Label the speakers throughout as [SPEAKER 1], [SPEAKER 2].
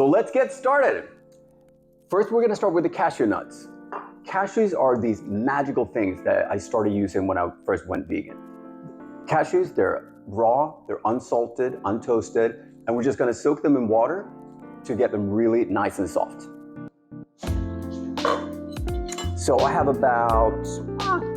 [SPEAKER 1] So let's get started. First, we're gonna start with the cashew nuts. Cashews are these magical things that I started using when I first went vegan. Cashews, they're raw, they're unsalted, untoasted, and we're just gonna soak them in water to get them really nice and soft. So I have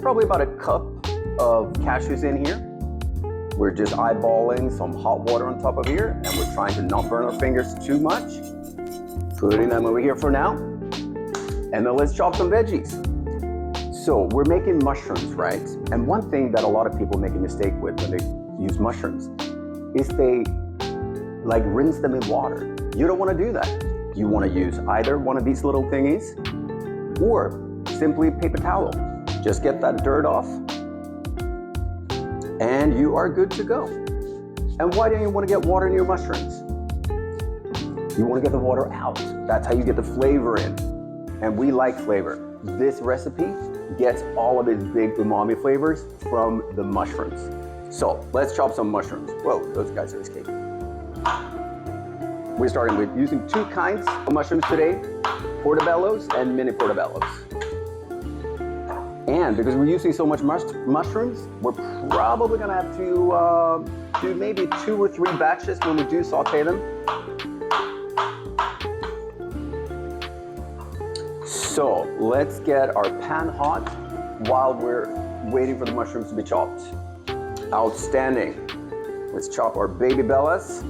[SPEAKER 1] probably about a cup of cashews in here. We're just eyeballing some hot water on top of here, and we're trying to not burn our fingers too much. Putting them over here for now. And then let's chop some veggies. So we're making mushrooms, right? And one thing that a lot of people make a mistake with when they use mushrooms is they rinse them in water. You don't want to do that. You want to use either one of these little thingies or simply paper towel. Just get that dirt off and you are good to go. And why don't you want to get water in your mushrooms? You want to get the water out. That's how you get the flavor in. And we like flavor. This recipe gets all of its big umami flavors from the mushrooms. So let's chop some mushrooms. Whoa, those guys are escaping. We're starting with using two kinds of mushrooms today, portobellos and mini portobellos. And because we're using so much mushrooms, we're probably gonna have to do maybe 2 or 3 batches when we do saute them. So let's get our pan hot while we're waiting for the mushrooms to be chopped. Outstanding. Let's chop our baby bellas.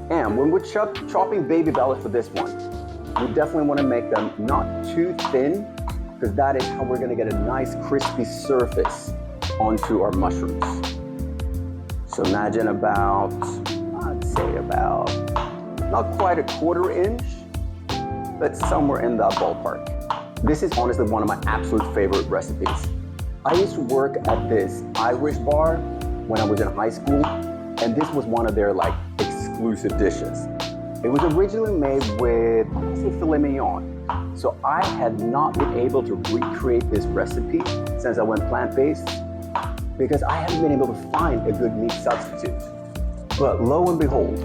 [SPEAKER 1] And when we're chopping baby bellas for this one, we definitely want to make them not too thin, because that is how we're going to get a nice crispy surface onto our mushrooms. So imagine I'd say about not quite a 1/4 inch, but somewhere in that ballpark. This is honestly one of my absolute favorite recipes. I used to work at this Irish bar when I was in high school, and this was one of their exclusive dishes. It was originally made with, I want to say, filet mignon. So I had not been able to recreate this recipe since I went plant-based because I haven't been able to find a good meat substitute. But lo and behold,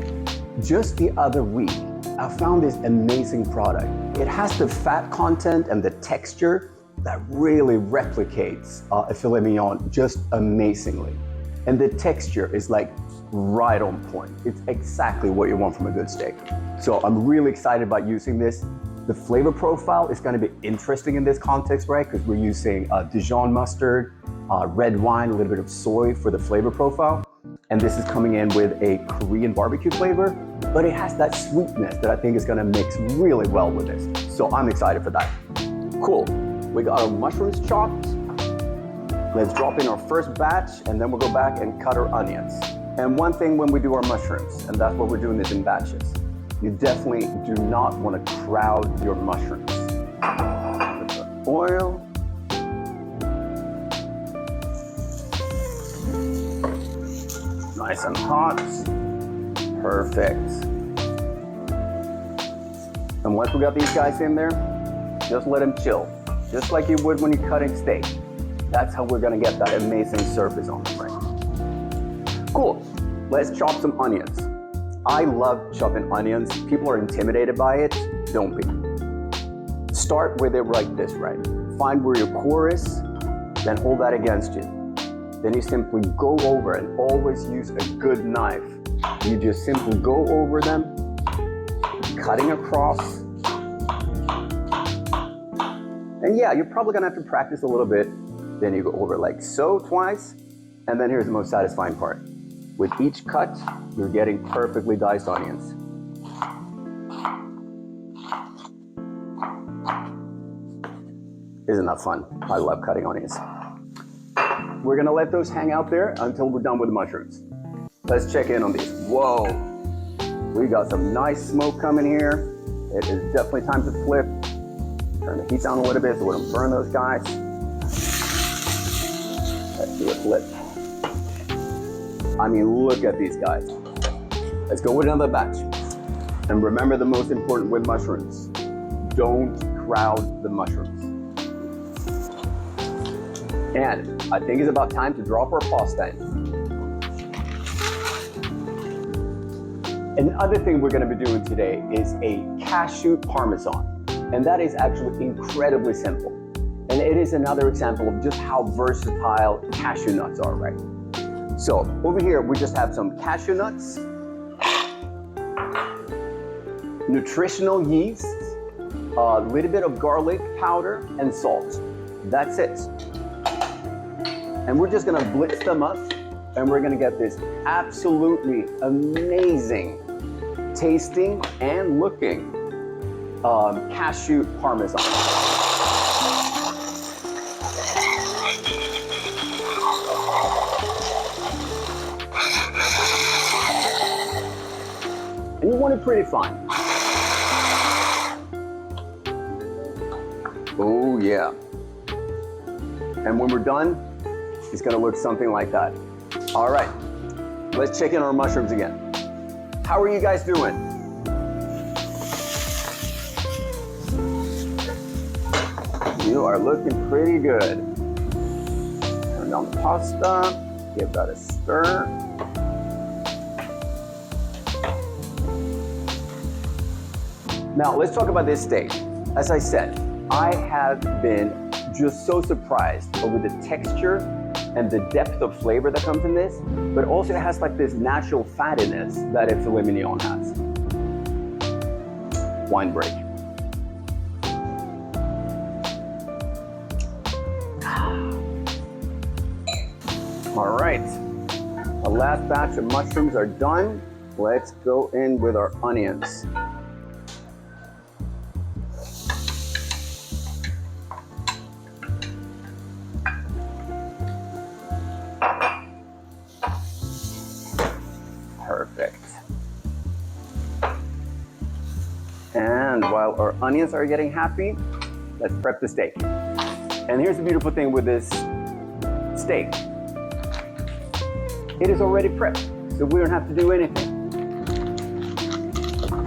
[SPEAKER 1] just the other week, I found this amazing product. It has the fat content and the texture that really replicates a filet mignon just amazingly. And the texture is right on point. It's exactly what you want from a good steak. So I'm really excited about using this. The flavor profile is going to be interesting in this context, right? Because we're using Dijon mustard, red wine, a little bit of soy for the flavor profile. And this is coming in with a Korean barbecue flavor, but it has that sweetness that I think is going to mix really well with this. So I'm excited for that. Cool. We got our mushrooms chopped. Let's drop in our first batch, and then we'll go back and cut our onions. And one thing when we do our mushrooms, and that's what we're doing this in batches, you definitely do not want to crowd your mushrooms. Put the oil. Nice and hot. Perfect. And once we got these guys in there, just let them chill. Just like you would when you're cutting steak. That's how we're gonna get that amazing surface on them, right? Cool. Let's chop some onions. I love chopping onions. People are intimidated by it. Don't be. Start with it like this, right? Find where your core is, then hold that against you. Then you simply go over, and always use a good knife. You just simply go over them, cutting across. And yeah, you're probably gonna have to practice a little bit. Then you go over like so twice. And then here's the most satisfying part. With each cut, you're getting perfectly diced onions. Isn't that fun? I love cutting onions. We're gonna let those hang out there until we're done with the mushrooms. Let's check in on these. Whoa, we got some nice smoke coming here. It is definitely time to flip. Turn the heat down a little bit so we don't burn those guys. Let's do a flip. I mean, look at these guys. Let's go with another batch. And remember the most important with mushrooms. Don't crowd the mushrooms. And I think it's about time to drop our pasta in. Another thing we're going to be doing today is a cashew parmesan. And that is actually incredibly simple. And it is another example of just how versatile cashew nuts are, right? So over here, we just have some cashew nuts, nutritional yeast, a little bit of garlic powder, and salt. That's it. And we're just gonna blitz them up, and we're gonna get this absolutely amazing tasting and looking cashew parmesan. And you want it pretty fine. Oh yeah. And when we're done, it's gonna look something like that. All right, let's check in our mushrooms again. How are you guys doing? You are looking pretty good. Turn down the pasta, give that a stir. Now, let's talk about this steak. As I said, I have been just so surprised over the texture and the depth of flavor that comes in this, but also it has like this natural fattiness that a filet mignon has. Wine break. All right, the last batch of mushrooms are done. Let's go in with our onions. Perfect. And while our onions are getting happy, let's prep the steak. And here's the beautiful thing with this steak. It is already prepped, so we don't have to do anything.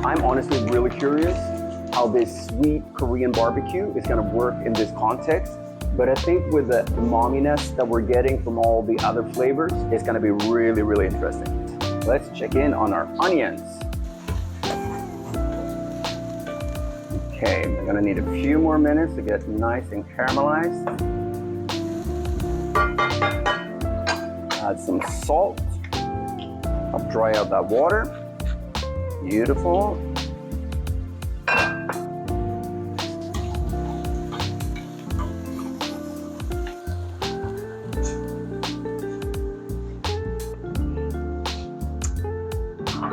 [SPEAKER 1] I'm honestly really curious how this sweet Korean barbecue is gonna work in this context, but I think with the umaminess that we're getting from all the other flavors, it's gonna be really, really interesting. Let's check in on our onions. Okay, I'm gonna need a few more minutes to get nice and caramelized. Add some salt. I'll dry out that water. Beautiful.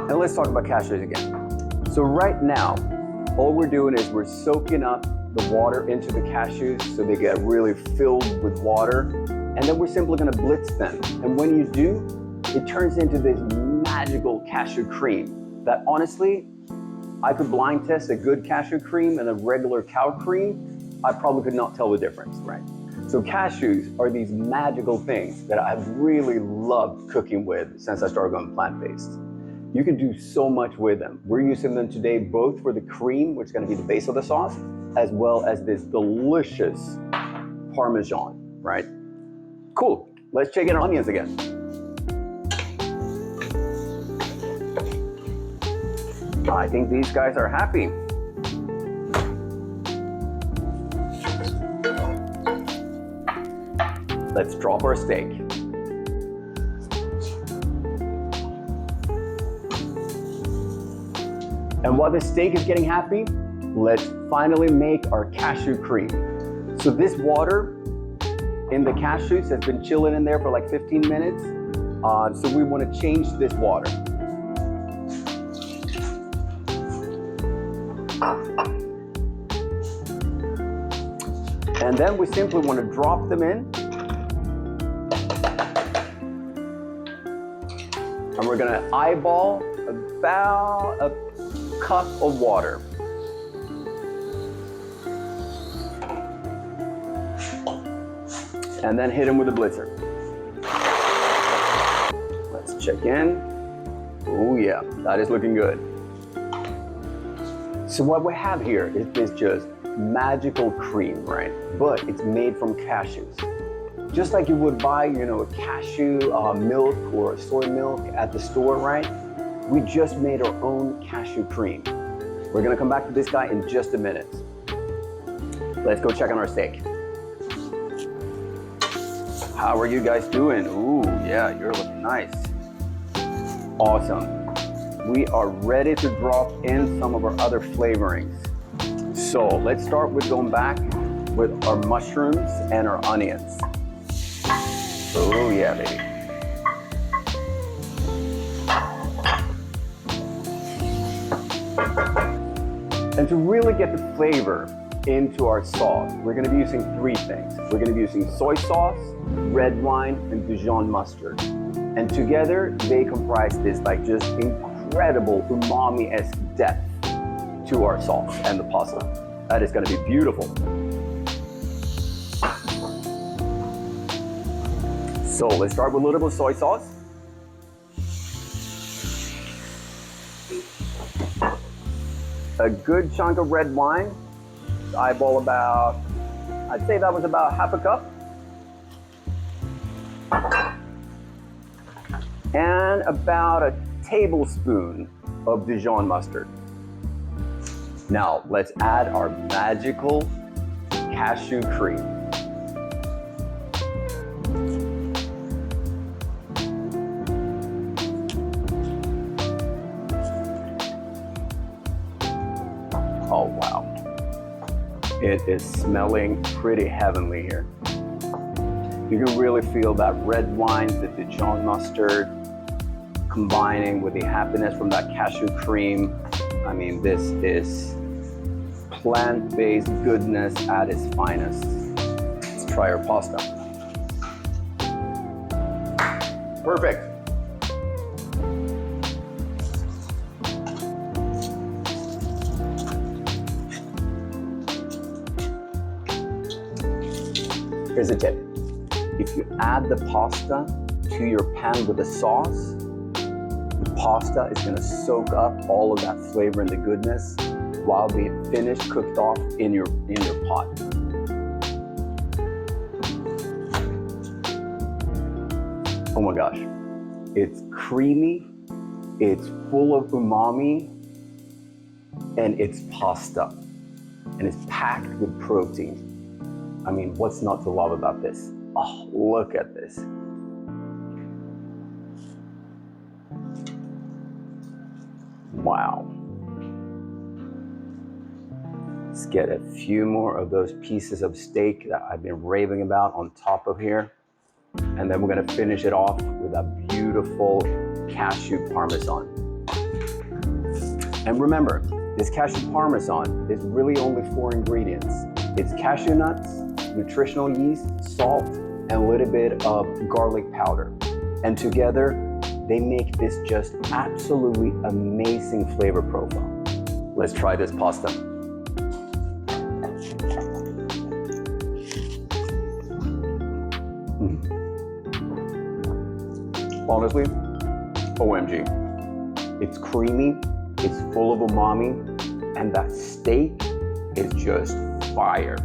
[SPEAKER 1] And let's talk about cashews again. So right now, all we're doing is we're soaking up the water into the cashews so they get really filled with water. And then we're simply gonna blitz them. And when you do, it turns into this magical cashew cream that honestly, I could blind test a good cashew cream and a regular cow cream. I probably could not tell the difference, right? So cashews are these magical things that I've really loved cooking with since I started going plant-based. You can do so much with them. We're using them today both for the cream, which is gonna be the base of the sauce, as well as this delicious Parmesan, right? Cool, let's check in our onions again. I think these guys are happy. Let's drop our steak. And while the steak is getting happy, let's finally make our cashew cream. So this water in the cashews has been chilling in there for like 15 minutes. So we want to change this water. And then we simply want to drop them in. And we're going to eyeball about a cup of water. And then hit them with a blitzer. Let's check in. Oh yeah, that is looking good. So what we have here is this just magical cream, right? But it's made from cashews. Just like you would buy, a cashew milk or soy milk at the store, right? we just made our own cashew cream. We're gonna come back to this guy in just a minute. Let's go check on our steak. How are you guys doing? Ooh, yeah, you're looking nice. Awesome. We are ready to drop in some of our other flavorings. So let's start with going back with our mushrooms and our onions. Oh yeah, baby. And to really get the flavor into our sauce, we're gonna be using three things. We're gonna be using soy sauce, red wine, and Dijon mustard. And together, they comprise this like just incredible umami-esque depth to our sauce and the pasta. That is gonna be beautiful. So let's start with a little bit of soy sauce. A good chunk of red wine. Eyeball about, I'd say that was about half a cup. And about a tablespoon of Dijon mustard. Now let's add our magical cashew cream. Oh wow, it is smelling pretty heavenly here. You can really feel that red wine, the Dijon mustard, combining with the happiness from that cashew cream. I mean, this is plant-based goodness at its finest. Let's try our pasta. Perfect. Here's a tip. If you add the pasta to your pan with the sauce, the pasta is gonna soak up all of that flavor and the goodness while they finish cooked off in your pot. Oh my gosh. It's creamy, it's full of umami, and it's pasta. And it's packed with protein. I mean, what's not to love about this? Oh, look at this. Wow. Let's get a few more of those pieces of steak that I've been raving about on top of here. And then we're gonna finish it off with a beautiful cashew parmesan. And remember, this cashew parmesan is really only 4 ingredients. It's cashew nuts, nutritional yeast, salt, and a little bit of garlic powder. And together, they make this just absolutely amazing flavor profile. Let's try this pasta. Honestly, OMG. It's creamy, it's full of umami, and that steak is just fire.